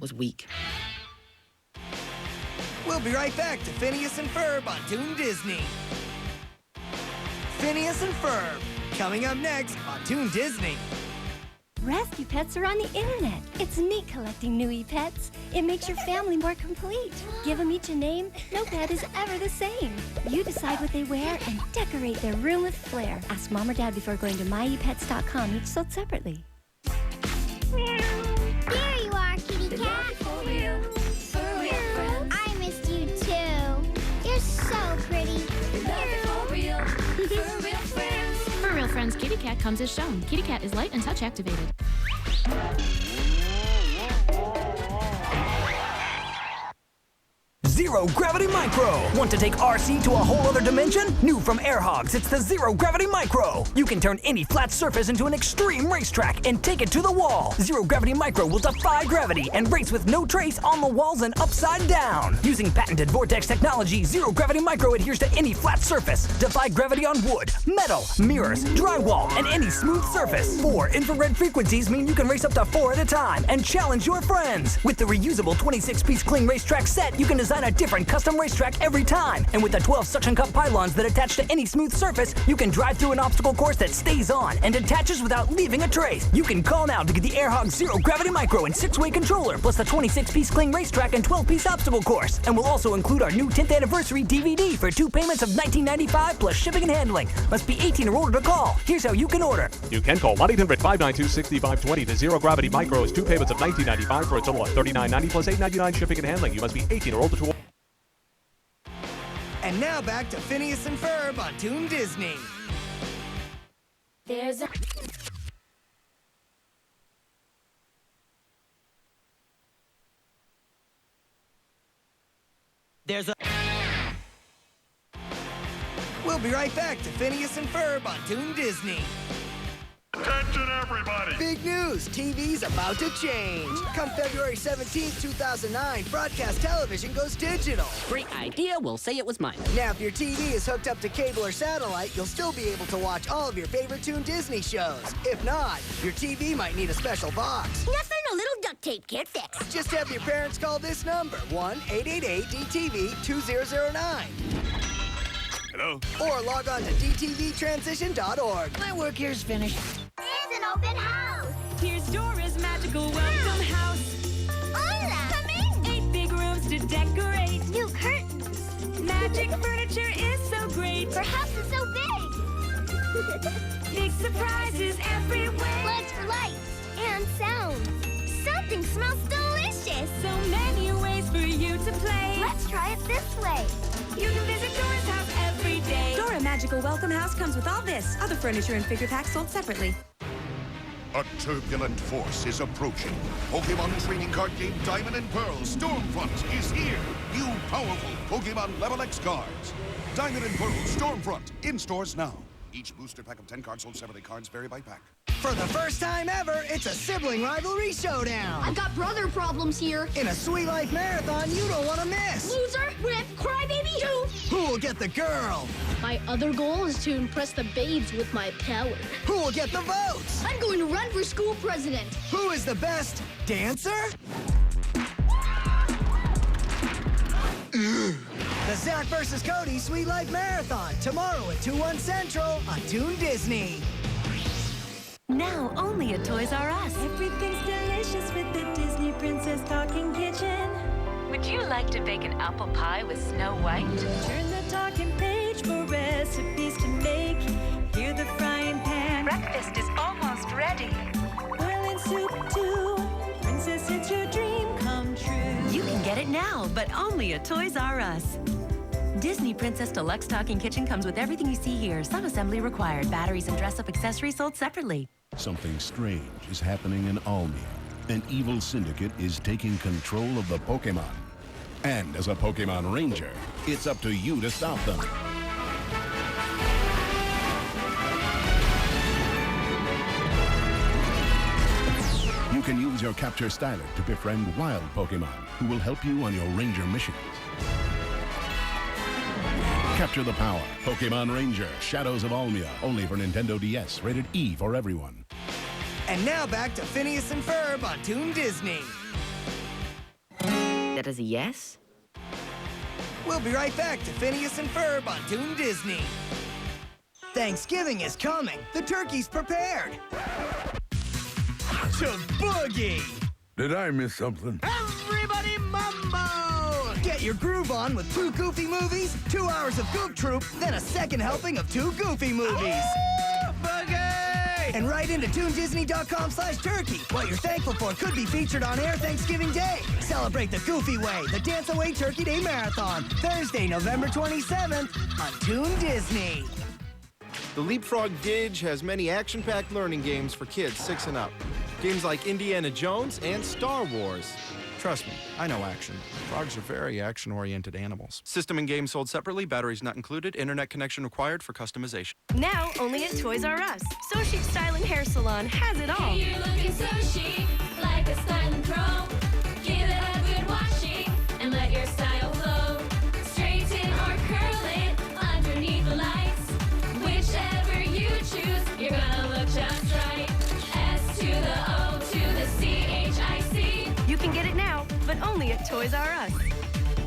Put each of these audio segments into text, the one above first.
was weak. We'll be right back to Phineas and Ferb on Toon Disney. Phineas and Ferb, coming up next on Toon Disney. Rescue pets are on the internet. It's neat collecting new pets. It makes your family more complete. Give them each a name. No pet is ever the same. You decide what they wear and decorate their room with flair. Ask Mom or Dad before going to MidevilJam, each sold separately. There you are, kitty cat. I missed you too. You're so pretty. For Real Friends, Kitty Cat comes as shown. Kitty Cat is light and touch activated. Zero Gravity Micro. Want to take RC to a whole other dimension? New from Airhogs, it's the Zero Gravity Micro. You can turn any flat surface into an extreme racetrack and take it to the wall. Zero Gravity Micro will defy gravity and race with no trace on the walls and upside down. Using patented vortex technology, Zero Gravity Micro adheres to any flat surface. Defy gravity on wood, metal, mirrors, drywall, and any smooth surface. 4 infrared frequencies mean you can race up to 4 at a time and challenge your friends. With the reusable 26-piece cling racetrack set, you can design a different custom racetrack every time. And with the 12 suction cup pylons that attach to any smooth surface, you can drive through an obstacle course that stays on and attaches without leaving a trace. You can call now to get the Airhog Zero Gravity Micro and 6-way controller, plus the 26-piece cling racetrack and 12-piece obstacle course. And we'll also include our new 10th anniversary DVD for 2 payments of $19.95 plus shipping and handling. Must be 18 or older to call. Here's how you can order. You can call 1-800-592-6520. The Zero Gravity Micro is 2 payments of $19.95 for a total of $39.90 plus $8.99 shipping and handling. You must be 18 or older to order. And now back to Phineas and Ferb on Toon Disney. There's a... We'll be right back to Phineas and Ferb on Toon Disney. Attention, everybody! Big news! TV's about to change. Come February 17th, 2009, broadcast television goes digital. Great idea. We'll say it was mine. Now, if your TV is hooked up to cable or satellite, you'll still be able to watch all of your favorite Toon Disney shows. If not, your TV might need a special box. Nothing a little duct tape can't fix. Just have your parents call this number, 1-888-DTV-2009. Hello? Or log on to dtvtransition.org. My work here's finished. It's an open house. Here's Dora's magical welcome house. Hola. Come in. 8 big rooms to decorate. New curtains. Magic furniture is so great. Her house is so big. Big surprises everywhere. Lights for lights and sounds. Something smells delicious. So many ways for you to play. Let's try it this way. You can visit Dora's house every day. Dora Magical Welcome House comes with all this. Other furniture and figure packs sold separately. A turbulent force is approaching. Pokemon trading card game Diamond and Pearl Stormfront is here. New powerful Pokemon Level X cards. Diamond and Pearl Stormfront in stores now. Each booster pack of 10 cards sold separately. Cards vary by pack. For the first time ever, it's a sibling rivalry showdown. I've got brother problems here. In a Sweet Life Marathon you don't want to miss. Loser, rip, crybaby, you. Who will get the girl? My other goal is to impress the babes with my power. Who will get the votes? I'm going to run for school president. Who is the best dancer? The Zach vs. Cody Sweet Life Marathon, tomorrow at 2/1 Central on Toon Disney. Now only at Toys R Us. Everything's delicious with the Disney Princess Talking Kitchen. Would you like to bake an apple pie with Snow White? Turn the talking page for recipes to make. Hear the frying pan. Breakfast is almost ready. Boiling soup too. Princess, it's your dream come true. You can get it now, but only at Toys R Us. Disney Princess Deluxe Talking Kitchen comes with everything you see here. Some assembly required. Batteries and dress-up accessories sold separately. Something strange is happening in Almia. An evil syndicate is taking control of the Pokemon. And as a Pokemon Ranger, it's up to you to stop them. You can use your Capture Styler to befriend wild Pokemon who will help you on your Ranger missions. Capture the power. Pokemon Ranger, Shadows of Almia. Only for Nintendo DS. Rated E for everyone. And now back to Phineas and Ferb on Toon Disney. that as a yes? We'll be right back to Phineas and Ferb on Toon Disney. Thanksgiving is coming. The turkey's prepared. To boogie. Did I miss something? Everybody mambo! Get your groove on with 2 Goofy movies, 2 hours of Goof Troop, then a second helping of 2 Goofy movies. Boogie! And right into toondisney.com/turkey. What you're thankful for could be featured on air Thanksgiving Day. Celebrate the Goofy way, the Dance Away Turkey Day Marathon, Thursday, November 27th on Toon Disney. The Leapfrog Didge has many action-packed learning games for kids 6 and up. Games like Indiana Jones and Star Wars. Trust me, I know action. Frogs are very action-oriented animals. System and game sold separately, batteries not included, internet connection required for customization. Now, only at Toys R Us. So Chic Styling Hair Salon has it all. Hey, you're looking so chic, like a styling pro. Give it a good washing and let your style flow. Straighten or curl it underneath the lights. Whichever you choose, you're gonna look just right. S to the O to the CHIC. You can get it now, but only at Toys R Us.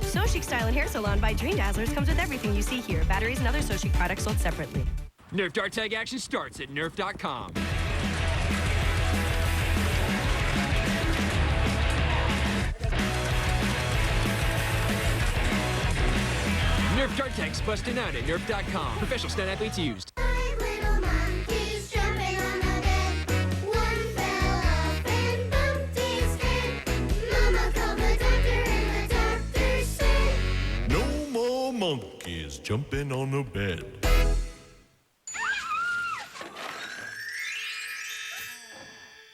So Chic Styling Hair Salon by Dream Dazzlers comes with everything you see here. Batteries and other So Chic products sold separately. Nerf Dart Tag action starts at nerf.com. Nerf Dart Tag's busting out at nerf.com. Professional stunt athletes used. Monkeys jumping on the bed.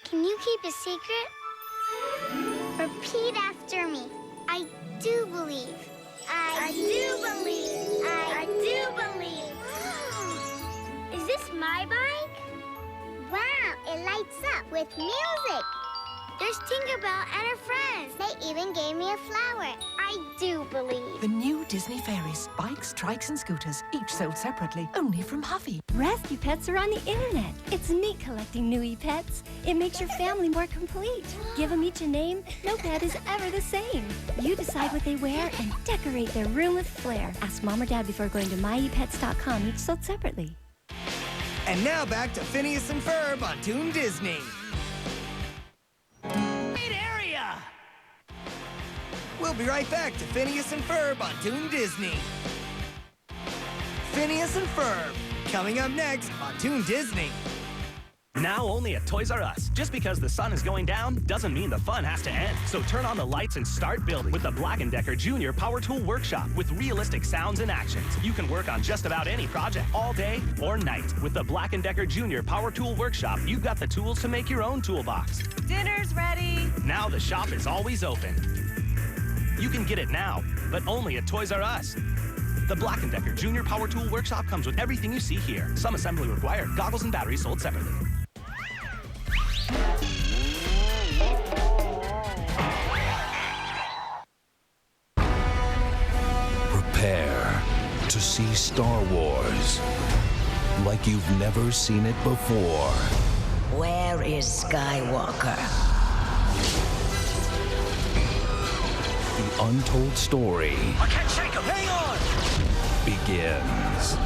Can you keep a secret? Repeat after me. I do believe. I do believe. I do believe. Is this my bike? Wow, it lights up with music. There's Tinkerbell and her friends. They even gave me a flower. I do believe. The new Disney Fairies. Bikes, trikes, and scooters, each sold separately, only from Huffy. Rescue pets are on the internet. It's neat collecting new pets. It makes your family more complete. Give them each a name. No pet is ever the same. You decide what they wear and decorate their room with flair. Ask Mom or Dad before going to MyEPets.com, each sold separately. And now back to Phineas and Ferb on Toon Disney. Area! We'll be right back to Phineas and Ferb on Toon Disney. Phineas and Ferb, coming up next on Toon Disney. Now only at Toys R Us. Just because the sun is going down doesn't mean the fun has to end. So turn on the lights and start building with the Black & Decker Junior Power Tool Workshop with realistic sounds and actions. You can work on just about any project all day or night. With the Black & Decker Junior Power Tool Workshop, you've got the tools to make your own toolbox. Dinner's ready. Now the shop is always open. You can get it now, but only at Toys R Us. The Black & Decker Junior Power Tool Workshop comes with everything you see here. Some assembly required. Goggles and batteries sold separately. Prepare to see Star Wars like you've never seen it before. Where is Skywalker? The untold story I can't shake him! Hang on! begins.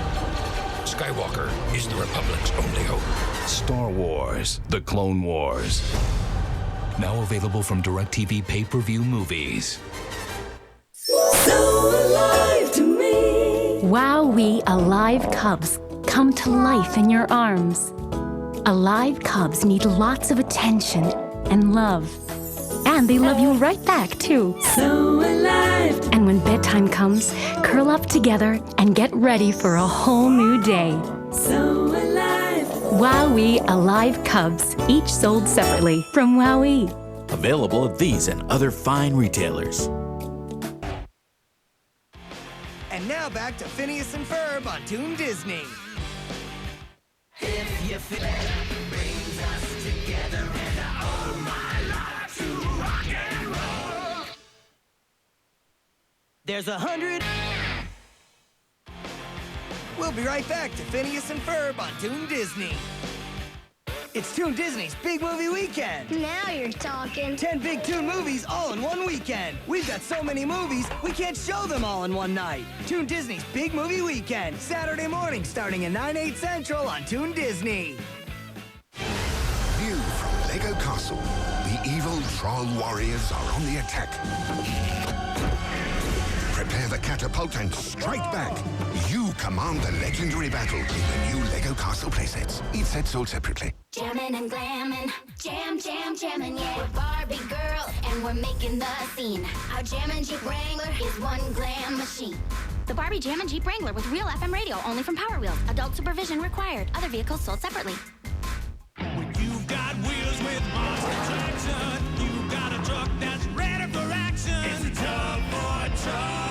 Skywalker is the Republic's only hope. Star Wars: The Clone Wars. Now available from DirecTV pay-per-view movies. So alive to me. Wowee Alive Cubs come to life in your arms. Alive Cubs need lots of attention and love. And they love you right back, too. So alive. And when bedtime comes, curl up together and get ready for a whole new day. So alive. Wowee Alive Cubs, each sold separately from Wowee. Available at these and other fine retailers. And now back to Phineas and Ferb on Toon Disney. If you feel it brings us together and all my life to rock and roll. There's 100. We'll be right back to Phineas and Ferb on Toon Disney. It's Toon Disney's Big Movie Weekend. Now you're talking. 10 big Toon movies all in one weekend. We've got so many movies, we can't show them all in one night. Toon Disney's Big Movie Weekend, Saturday morning starting at 9/8 Central on Toon Disney. New from Lego Castle, the evil troll warriors are on the attack. Prepare the catapult and strike back. You command the legendary battle in the new Lego Castle playsets. Each set sold separately. Jammin' and glammin', jammin', yeah. We're Barbie girls and we're making the scene. Our Jammin' Jeep Wrangler is one glam machine. The Barbie Jammin' Jeep Wrangler with real FM radio, only from Power Wheels. Adult supervision required. Other vehicles sold separately. You've got wheels with monster traction. You've got a truck that's ready for action. It's a tub for truck.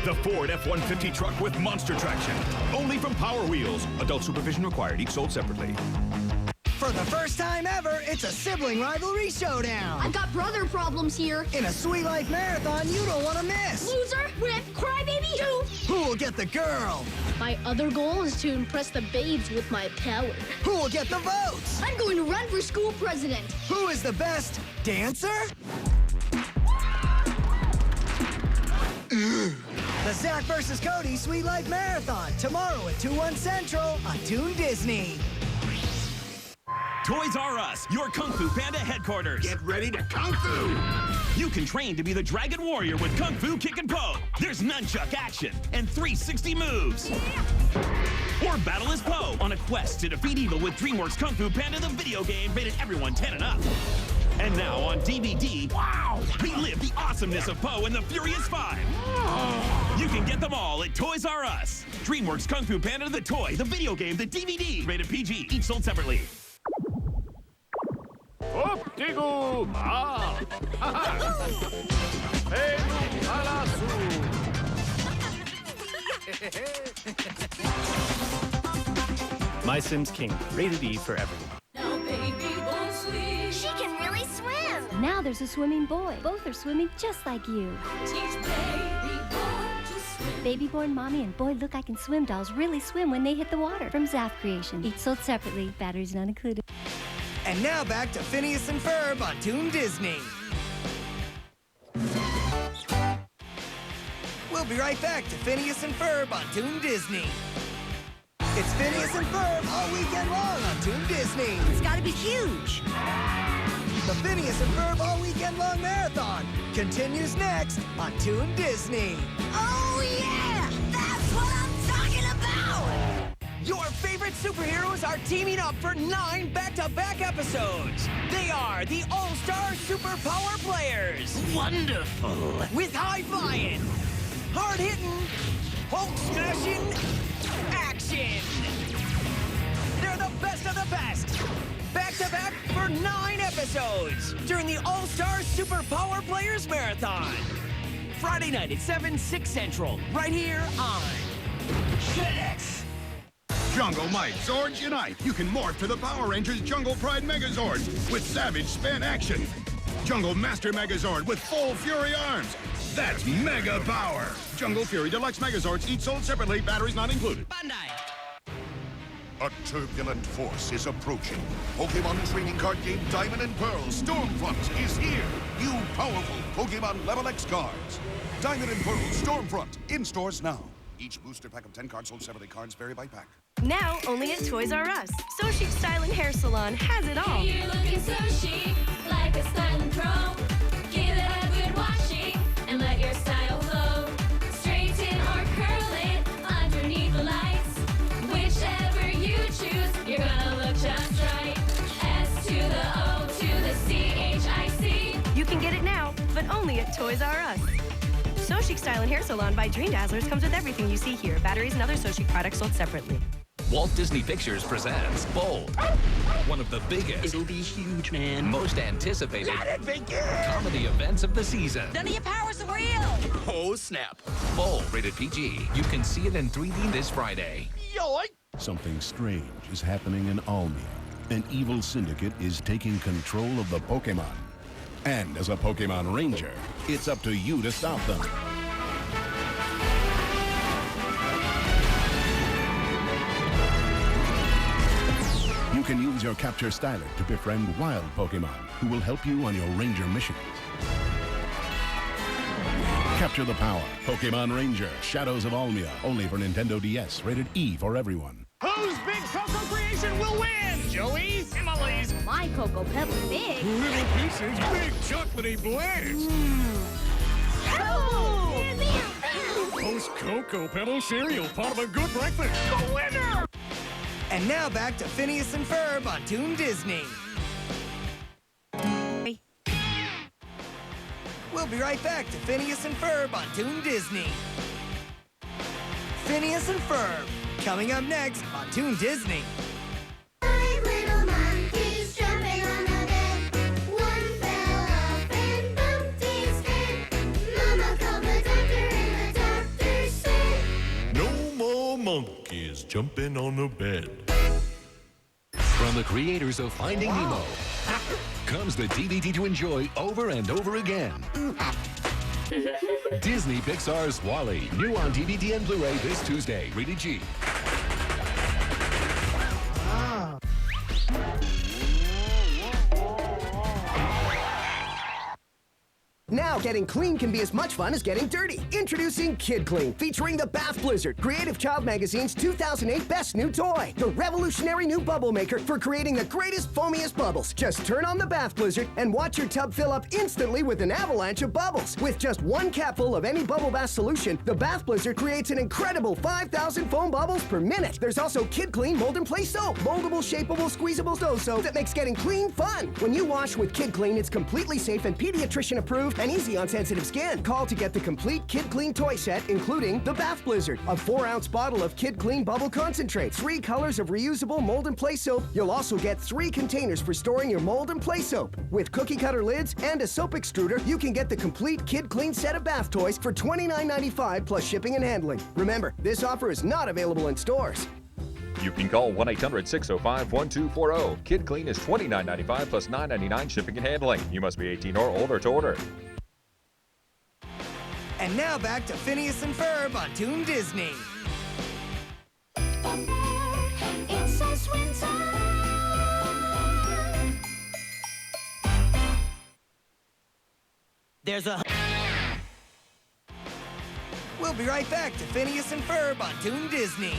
The Ford F-150 truck with monster traction. Only from Power Wheels. Adult supervision required. Each sold separately. For the first time ever, it's a sibling rivalry showdown. I've got brother problems here. In a Sweet Life Marathon you don't want to miss. Loser with Crybaby 2. Who will get the girl? My other goal is to impress the babes with my power. Who will get the votes? I'm going to run for school president. Who is the best dancer? The Zach versus Cody Sweet Life Marathon, tomorrow at 2/1 Central on Toon Disney. Toys R Us, your Kung Fu Panda headquarters. Get ready to Kung Fu! You can train to be the Dragon Warrior with Kung Fu Kick and Po. There's nunchuck action and 360 moves. Or battle as Po on a quest to defeat evil with DreamWorks Kung Fu Panda, the video game rated everyone 10 and up. And now on DVD, wow! Relive the awesomeness of Po and the Furious Five. You can get them all at Toys R Us. DreamWorks Kung Fu Panda, the toy, the video game, the DVD, rated PG, each sold separately. Optigo! Ah! My Sims King, rated E for everyone. Now baby won't swim. She can really swim. Now there's a swimming boy. Both are swimming just like you. Teach baby boy to swim. Baby-born mommy and boy look I can swim dolls really swim when they hit the water. From Zaf Creation. Each sold separately. Batteries not included. And now back to Phineas and Ferb on Toon Disney. We'll be right back to Phineas and Ferb on Toon Disney. It's Phineas and Ferb all weekend long on Toon Disney. It's gotta be huge. The Phineas and Ferb all weekend long marathon continues next on Toon Disney. Oh, yeah! That's what I'm talking about! Your favorite superheroes are teaming up for 9 back-to-back episodes. They are the All-Star Superpower Players. Wonderful. With high-flying, hard-hitting, Hulk-smashing action. They're the best of the best. Back-to-back for 9 episodes during the All-Star Superpower Players Marathon. Friday night at 7, 6 Central, right here on FedEx. Jungle Might, Zords Unite! You can morph to the Power Rangers Jungle Pride Megazord with Savage Spin action. Jungle Master Megazord with full Fury arms. That's mega power! Jungle Fury Deluxe Megazords, each sold separately, batteries not included. A turbulent force is approaching. Pokemon trading card game Diamond and Pearl Stormfront is here. New powerful Pokemon Level X cards. Diamond and Pearl Stormfront, in stores now. Each booster pack of 10 cards sold separately. Cards vary by pack. Now, only at Toys R Us. So Chic Styling Hair Salon has it all. You're looking so chic, like a styling pro. Give it a good washing and let your style flow. Straighten or curl it underneath the lights. Whichever you choose, you're gonna look just right. S to the O to the CHIC. You can get it now, but only at Toys R Us. So Chic Styling Hair Salon by Dream Dazzlers comes with everything you see here. Batteries and other So Chic products sold separately. Walt Disney Pictures presents Bold, one of the biggest, It'll be huge, man. most anticipated Let it begin! comedy events of the season. None of your powers are real! Oh, snap. Bold, rated PG. You can see it in 3D this Friday. Something strange is happening in Almia. An evil syndicate is taking control of the Pokemon. And as a Pokemon Ranger, it's up to you to stop them. You You can use your Capture Styler to befriend wild Pokemon who will help you on your Ranger missions. Capture the power. Pokemon Ranger, Shadows of Almia. Only for Nintendo DS. Rated E for everyone. Whose big Cocoa creation will win? Joey's? Emily's? My Cocoa Pebble big. Little Pieces' big chocolatey bliss. Post Cocoa Pebble cereal, part of a good breakfast. The winner! And now back to Phineas and Ferb on Toon Disney. We'll be right back to Phineas and Ferb on Toon Disney. Phineas and Ferb, coming up next on Toon Disney. Little monkeys jumping on the bed. One fell off and bumped his head. Mama called the doctor and the doctor said, No more monkeys jumping on the bed. From the creators of Finding Nemo comes the DVD to enjoy over and over again. Disney Pixar's Wall-E, new on DVD and Blu-ray this Tuesday. Rated G. Now, getting clean can be as much fun as getting dirty. Introducing Kid Clean, featuring the Bath Blizzard, Creative Child Magazine's 2008 Best New Toy. The revolutionary new bubble maker for creating the greatest, foamiest bubbles. Just turn on the Bath Blizzard and watch your tub fill up instantly with an avalanche of bubbles. With just one capful of any bubble bath solution, the Bath Blizzard creates an incredible 5,000 foam bubbles per minute. There's also Kid Clean Mold and Play Soap, moldable, shapeable, squeezable soap that makes getting clean fun. When you wash with Kid Clean, it's completely safe and pediatrician approved and easy on sensitive skin. Call to get the complete Kid Clean toy set, including the Bath Blizzard, a 4-ounce bottle of Kid Clean Bubble Concentrate, 3 colors of reusable mold and play soap. You'll also get 3 containers for storing your mold and play soap. With cookie cutter lids and a soap extruder, you can get the complete Kid Clean set of bath toys for $29.95 plus shipping and handling. Remember, this offer is not available in stores. You can call 1-800-605-1240. Kid Clean is $29.95 plus $9.99 shipping and handling. You must be 18 or older to order. And now back to Phineas and Ferb on Toon Disney. it's a swing time. There's a... We'll be right back to Phineas and Ferb on Toon Disney.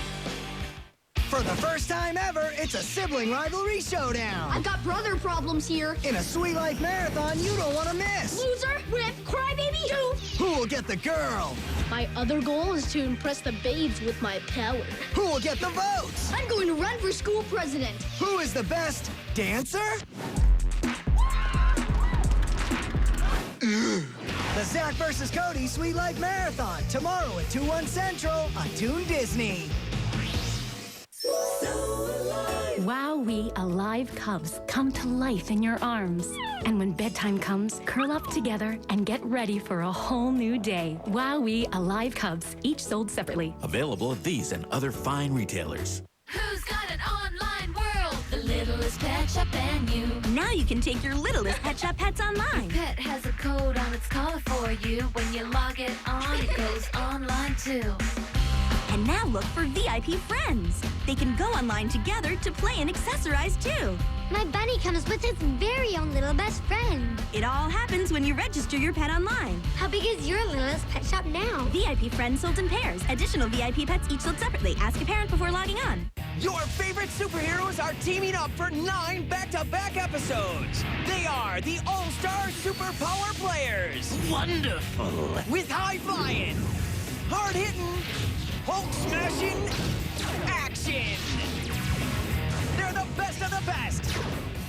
For the first time ever, it's a sibling rivalry showdown. I've got brother problems here. In a Sweet Life Marathon you don't want to miss. Loser, rip, crybaby, do. Who will get the girl? My other goal is to impress the babes with my power. Who will get the votes? I'm going to run for school president. Who is the best dancer? The Zach vs. Cody Sweet Life Marathon, tomorrow at 2/1 Central on Toon Disney. Wowee alive cubs come to life in your arms. And when bedtime comes, curl up together and get ready for a whole new day. Wowee alive cubs, each sold separately. Available at these and other fine retailers. Who's got an online world? The littlest pet shop and you. Now you can take your littlest pet shop pets online. Your pet has a code on its collar for you. When you log it on, it goes online too. And now look for VIP friends. They can go online together to play and accessorize too. My bunny comes with his very own little best friend. It all happens when you register your pet online. How big is your littlest pet shop now? VIP friends sold in pairs. Additional VIP pets each sold separately. Ask a parent before logging on. Your favorite superheroes are teaming up for 9 back-to-back episodes. They are the All-Star Superpower Players. Wonderful. With high-flying, hard-hitting, Hulk-smashing action. They're the best of the best.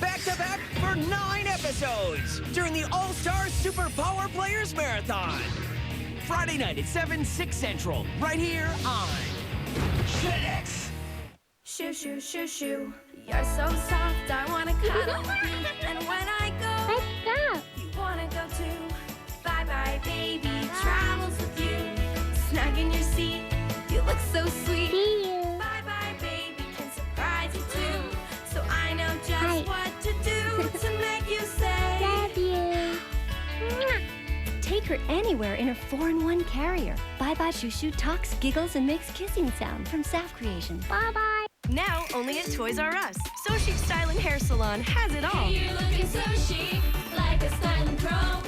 Back-to-back for 9 episodes during the All-Star Superpower Players Marathon. Friday night at 7, 6 Central, right here on FedEx. Shoo, shoo, shoo, shoo. You're so soft, I wanna cuddle with you. And when I go, you wanna go too. Bye-bye, baby, travels with you. Snug in your seat, you look so sweet. Bye-bye, baby, can surprise you too. So I know just what to do to make you say, love you. Take her anywhere in her 4-in-1 carrier. Bye-bye Shoo Shoo talks, giggles, and makes kissing sound from Saf Creation. Bye-bye. Now only at Toys R Us. So Chic Styling Hair Salon has it all. Hey, you're looking so chic, like a styling pro.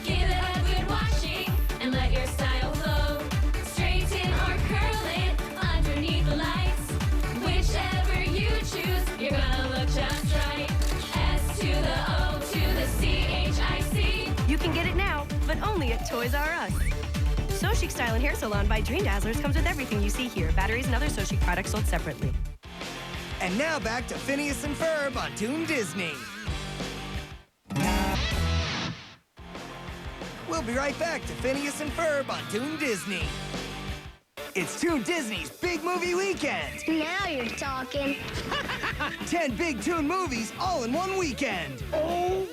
Give it a good washing and let your style flow. Straighten or curl it underneath the lights. Whichever you choose, you're gonna look just right. S to the O to the CHIC. You can get it now, but only at Toys R Us. So Chic Styling Hair Salon by Dream Dazzlers comes with everything you see here. Batteries and other So Chic products sold separately. And now back to Phineas and Ferb on Toon Disney. We'll be right back to Phineas and Ferb on Toon Disney. It's Toon Disney's Big Movie Weekend. Now you're talking. 10 big Toon movies all in one weekend. Oh!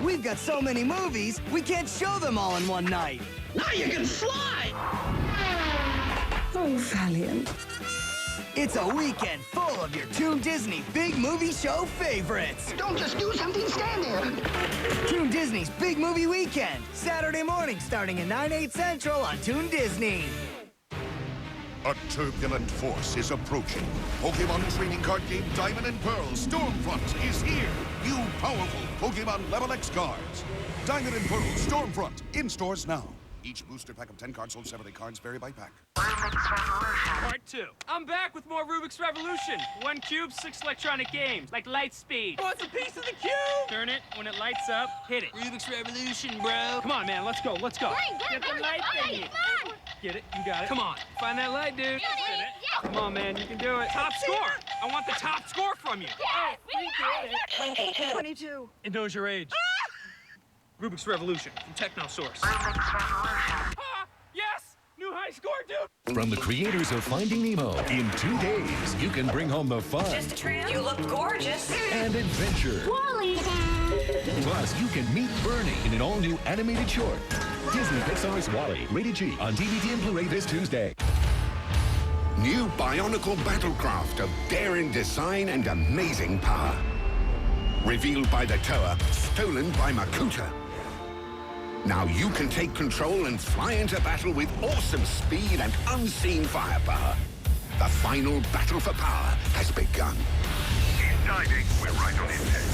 We've got so many movies, we can't show them all in one night. Now you can fly! Oh, Valiant. It's a weekend full of your Toon Disney Big Movie Show favorites. Don't just do something, stand there. Toon Disney's Big Movie Weekend, Saturday morning starting at 9/8 Central on Toon Disney. A turbulent force is approaching. Pokemon trading card game Diamond and Pearl Stormfront is here. New powerful Pokemon Level X cards. Diamond and Pearl Stormfront in stores now. Each booster pack of 10 cards sold separately. Cards vary by pack. Part 2. I'm back with more Rubik's Revolution. 1 cube, 6 electronic games, like light speed. What's a piece of the cube? Turn it. When it lights up, hit it. Rubik's Revolution, bro. Come on, man. Let's go. Let's go. Get the light thingy. Get it. You got it. Come on. Find that light, dude. Spin it. Come on, man. You can do it. Top score. I want the top score from you. Yes, we did it. 22. It knows your age. Rubik's Revolution from Technosource. Yes! New high score, dude! From the creators of Finding Nemo, in 2 days, you can bring home the fun. Just a trim. You look gorgeous. And adventure. Wally! Plus, you can meet Bernie in an all-new animated short. Disney Pixar's Wally, rated G, on DVD and Blu-ray this Tuesday. New Bionicle Battlecraft of daring design and amazing power. Revealed by the Toa, stolen by Makuta. Now you can take control and fly into battle with awesome speed and unseen firepower. The final battle for power has begun. In timing, we're right on intent.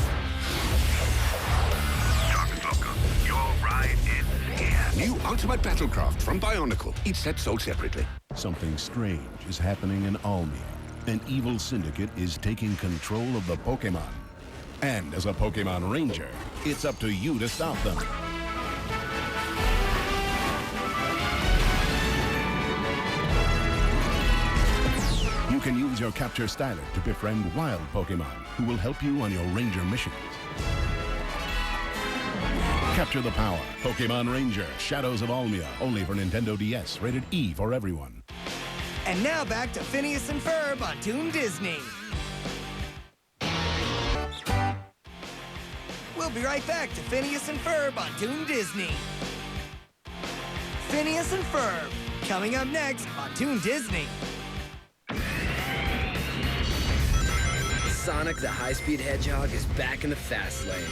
Jarvis Loco, your ride is here. New Ultimate Battlecraft from Bionicle. Each set sold separately. Something strange is happening in Almia. An evil syndicate is taking control of the Pokemon. And as a Pokemon Ranger, it's up to you to stop them. You can use your Capture Styler to befriend wild Pokemon who will help you on your Ranger missions. Capture the power. Pokemon Ranger, Shadows of Almia, only for Nintendo DS, rated E for everyone. And now back to Phineas and Ferb on Toon Disney. We'll be right back to Phineas and Ferb on Toon Disney. Phineas and Ferb, coming up next on Toon Disney. Sonic the High-Speed Hedgehog is back in the fast lane.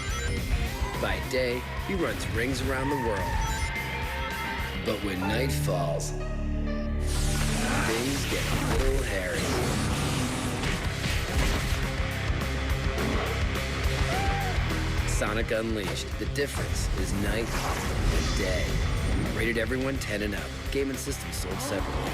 By day, he runs rings around the world. But when night falls, things get a little hairy. Sonic Unleashed. The difference is night and day. Rated everyone 10 and up. Game and system sold separately.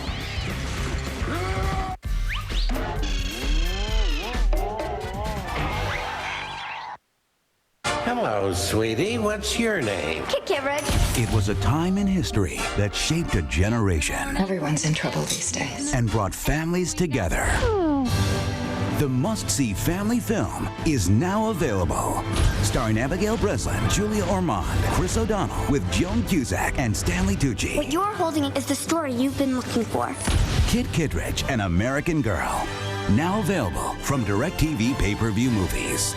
Hello, sweetie. What's your name? Kit Kat. It was a time in history that shaped a generation. Everyone's in trouble these days. And brought families together. The must-see family film is now available. Starring Abigail Breslin, Julia Ormond, Chris O'Donnell, with Joan Cusack and Stanley Tucci. What you're holding is the story you've been looking for. Kit Kittredge, An American Girl. Now available from DirecTV Pay-Per-View Movies.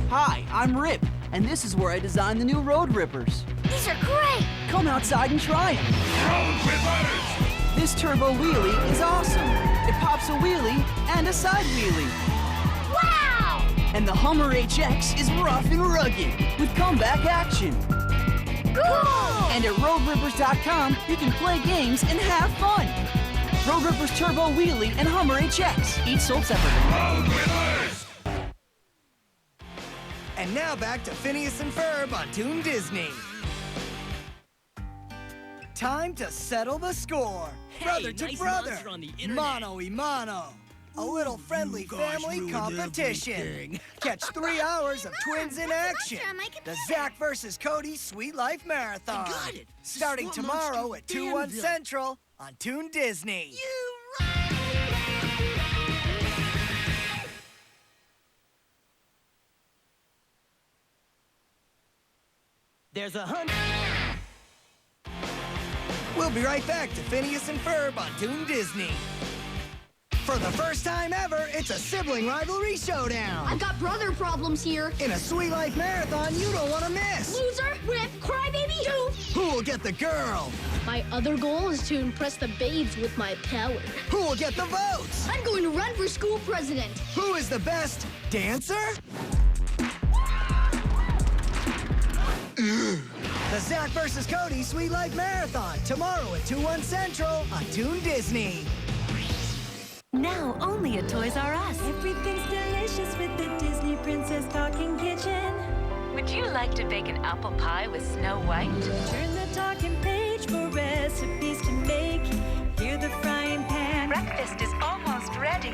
Hi, I'm Rip, and this is where I designed the new Road Rippers. These are great! Come outside and try them. Road Rippers! This turbo wheelie is awesome. It pops a wheelie and a side wheelie. Wow! And the Hummer HX is rough and rugged with comeback action. Cool! And at RoadRippers.com, you can play games and have fun. Pro Grippers Turbo Wheelie and Hummer HX, each sold separately. And now back to Phineas and Ferb on Toon Disney. Time to settle the score. Hey, Brother to nice brother. monster on the internet. Mano y mano. A little friendly family competition. Catch 3 hours of twins in action. The Zach versus Cody Sweet Life Marathon. got it. Starting Swamp tomorrow Monster at 2/1 Danville. Central on Toon Disney. There's a hunt. We'll be right back to Phineas and Ferb on Toon Disney. For the first time ever, it's a sibling rivalry showdown. I've got brother problems here. In a Sweet Life Marathon you don't want to miss. Loser, Rip, Crybaby, Toon. Who will get the girl? My other goal is to impress the babes with my power. Who will get the votes? I'm going to run for school president. Who is the best dancer? The Zach versus Cody Sweet Life Marathon tomorrow at 2/1 Central on Toon Disney. Now only at Toys R Us. Everything's delicious with the Disney Princess Talking Kitchen. Would you like to bake an apple pie with Snow White? Turn the talking page for recipes to make. Hear the frying pan. Breakfast is almost ready.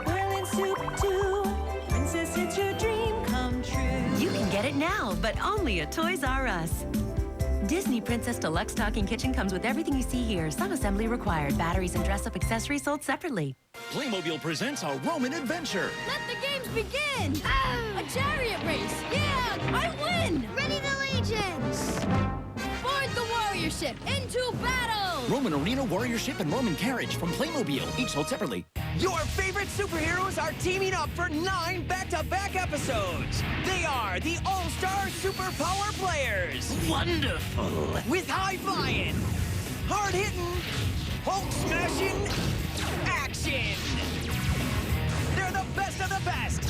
Boiling soup too. Princess, it's your dream come true. You can get it now, but only at Toys R Us. Disney Princess Deluxe Talking Kitchen comes with everything you see here. Some assembly required. Batteries and dress-up accessories sold separately. Playmobil presents a Roman adventure. Let the games begin. A chariot race. Yeah, I win. Ready the legions. Board the warrior ship into battle. Roman Arena Warrior Ship and Roman Carriage from Playmobil, each sold separately. Your favorite superheroes are teaming up for 9 back-to-back episodes. They are the All-Star Superpower Players. Wonderful. With high-flying, hard-hitting, Hulk-smashing action. They're the best of the best.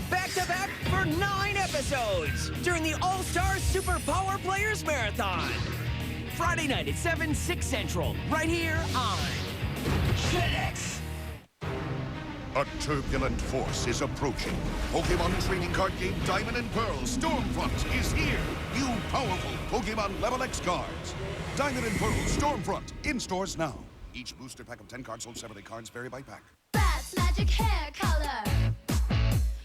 Back-to-back for 9 episodes during the All-Star Superpower Players Marathon. Friday night at 7, 6 Central, right here on FedEx. A turbulent force is approaching. Pokemon trading card game Diamond and Pearl Stormfront is here. New powerful Pokemon Level X cards. Diamond and Pearl Stormfront in stores now. Each booster pack of 10 cards sold separately. Cards vary by pack. That's magic hair color.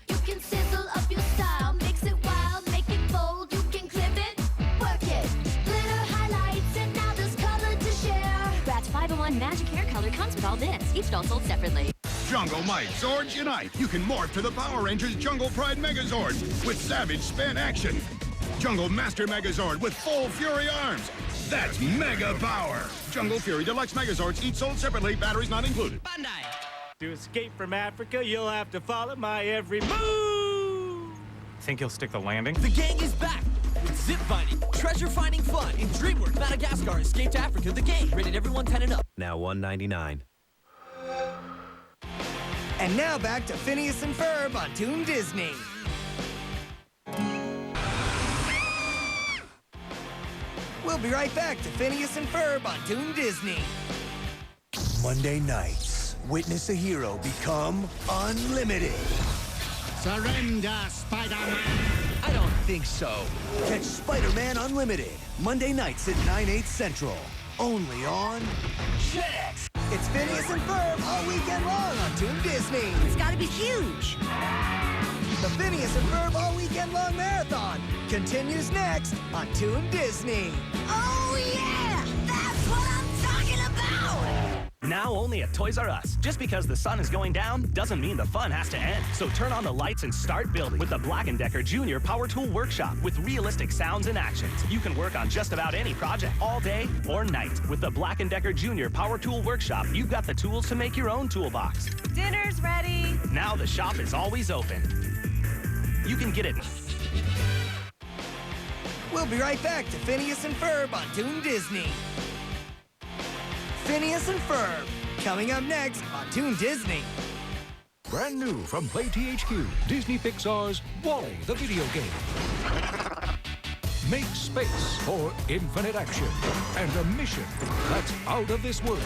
You can sizzle up your style, mix it wild, make it bold. You can clip it, work it. Glitter highlights, and now there's color to share. Bratz 501 Magic Hair Color comes with all this. Each doll sold separately. Jungle Might Zords Unite. You can morph to the Power Rangers Jungle Pride Megazord with savage spin action. Jungle Master Megazord with full Fury arms. That's mega power. Jungle Fury Deluxe Megazords, each sold separately, batteries not included. Bandai. To escape from Africa, you'll have to follow my every move. Think you'll stick the landing? The gang is back with zip finding, treasure finding fun in DreamWorks Madagascar Escape to Africa, the game. Rated everyone 10 and up. Now $1.99. And now back to Phineas and Ferb on Toon Disney. We'll be right back to Phineas and Ferb on Toon Disney. Monday nights, witness a hero become unlimited. Surrender, Spider-Man! I don't think so. Catch Spider-Man Unlimited, Monday nights at 9/8 Central. Only on FedEx. It's Phineas and Ferb all weekend long on Toon Disney. It's gotta be huge. The Phineas and Ferb all weekend long marathon continues next on Toon Disney. Oh yeah, that's what I'm talking about. Now only at Toys R Us. Just because the sun is going down doesn't mean the fun has to end. So turn on the lights and start building with the Black & Decker Junior Power Tool Workshop with realistic sounds and actions. You can work on just about any project all day or night. With the Black & Decker Junior Power Tool Workshop, you've got the tools to make your own toolbox. Dinner's ready. Now the shop is always open. You can get it. We'll be right back to Phineas and Ferb on Toon Disney. Phineas and Ferb, coming up next on Toon Disney. Brand new from Play THQ, Disney Pixar's Wall-E, the video game. Make space for infinite action and a mission that's out of this world.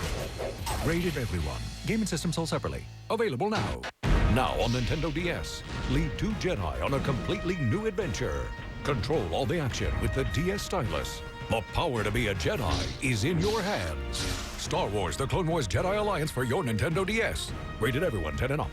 Rated everyone. Game and system sold separately. Available now. Now on Nintendo DS. Lead two Jedi on a completely new adventure. Control all the action with the DS stylus. The power to be a Jedi is in your hands. Star Wars: The Clone Wars Jedi Alliance for your Nintendo DS. Rated everyone 10 and up.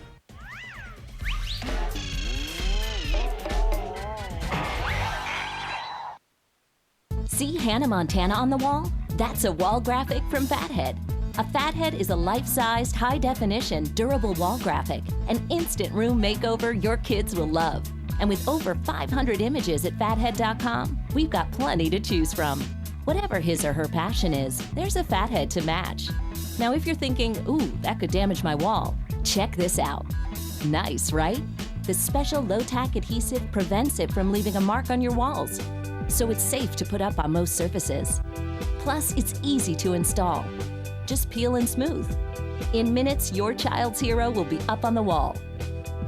See Hannah Montana on the wall? That's a wall graphic from Fathead. A Fathead is a life-sized, high-definition, durable wall graphic, an instant room makeover your kids will love. And with over 500 images at fathead.com, we've got plenty to choose from. Whatever his or her passion is, there's a Fathead to match. Now if you're thinking, ooh, that could damage my wall, check this out. Nice, right? The special low-tack adhesive prevents it from leaving a mark on your walls, so it's safe to put up on most surfaces. Plus, it's easy to install. Just peel and smooth. In minutes, your child's hero will be up on the wall.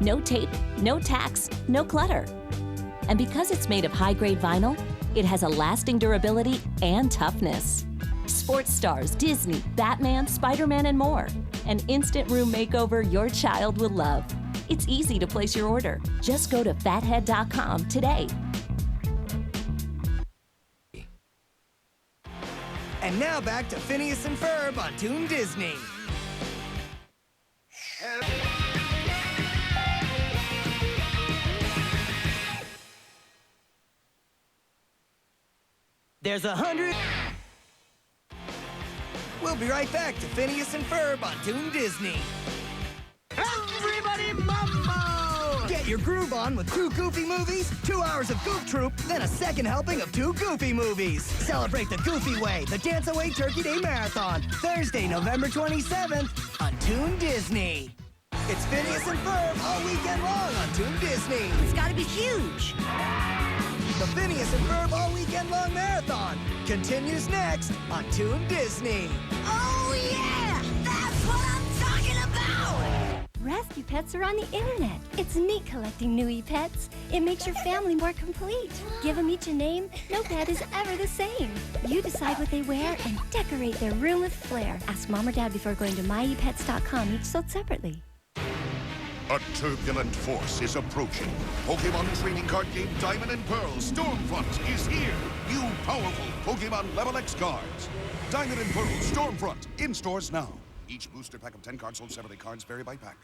No tape, no tacks, no clutter. And because it's made of high-grade vinyl, it has a lasting durability and toughness. Sports stars, Disney, Batman, Spider-Man, and more. An instant room makeover your child will love. It's easy to place your order. Just go to fathead.com today. And now back to Phineas and Ferb on Toon Disney. There's 100. We'll be right back to Phineas and Ferb on Toon Disney. Everybody mambo! Get your groove on with 2 Goofy movies, 2 hours of Goof Troop, then a second helping of 2 Goofy movies. Celebrate the Goofy way, the Dance Away Turkey Day Marathon, Thursday, November 27th on Toon Disney. It's Phineas and Ferb all weekend long on Toon Disney. It's gotta be huge. The Phineas and Ferb all weekend long marathon continues next on Toon Disney. Oh, yeah! That's what I'm talking about! Rescue pets are on the internet. It's neat collecting new pets. It makes your family more complete. Give them each a name. No pet is ever the same. You decide what they wear and decorate their room with flair. Ask Mom or Dad before going to MidevilJam.com, each sold separately. A turbulent force is approaching. Pokemon trading card game Diamond and Pearl Stormfront is here. New powerful Pokemon Level X cards. Diamond and Pearl Stormfront in stores now. Each booster pack of 10 cards sold separately. Cards vary by pack.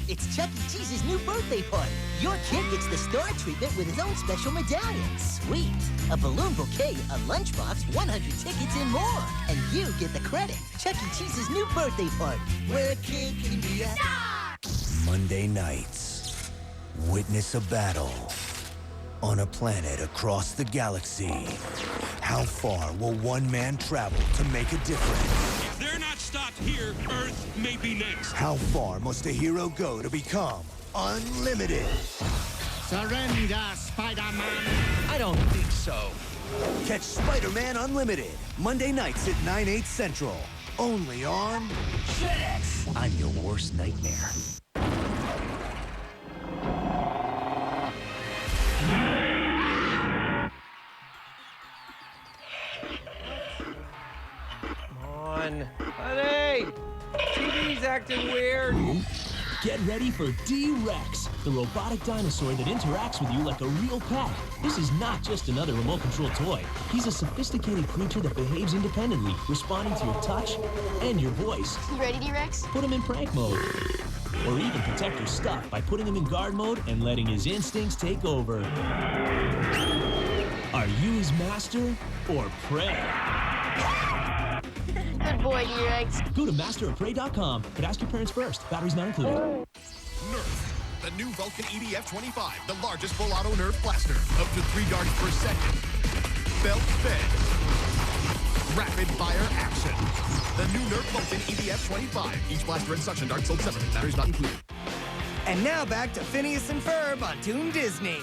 It's Chuck E. Cheese's new birthday party. Your kid gets the star treatment with his own special medallion. Sweet. A balloon bouquet, a lunchbox, 100 tickets, and more. And you get the credit. Chuck E. Cheese's new birthday party, where a kid can be a star. Monday nights, witness a battle on a planet across the galaxy. How far will one man travel to make a difference? If they're not stopped here, Earth may be next. How far must a hero go to become unlimited? Surrender, Spider-Man. I don't think so. Catch Spider-Man Unlimited, Monday nights at 9/8 Central. Only on JetX. I'm your worst nightmare. Honey! TV's acting weird. Get ready for D-Rex, the robotic dinosaur that interacts with you like a real pet. This is not just another remote control toy. He's a sophisticated creature that behaves independently, responding to your touch and your voice. You ready, D-Rex? Put him in prank mode. Or even protect your stuff by putting him in guard mode and letting his instincts take over. Are you his master or prey? Good boy, D-Rex. Go to masterofprey.com, but ask your parents first. Batteries not included. Nerf, the new Vulcan EDF-25, the largest full auto Nerf blaster, up to 3 darts per second. Belt fed. Rapid fire action. The new Nerf Vulcan EDF-25. Each blaster and suction dart sold separately. Batteries not included. And now back to Phineas and Ferb on Toon Disney.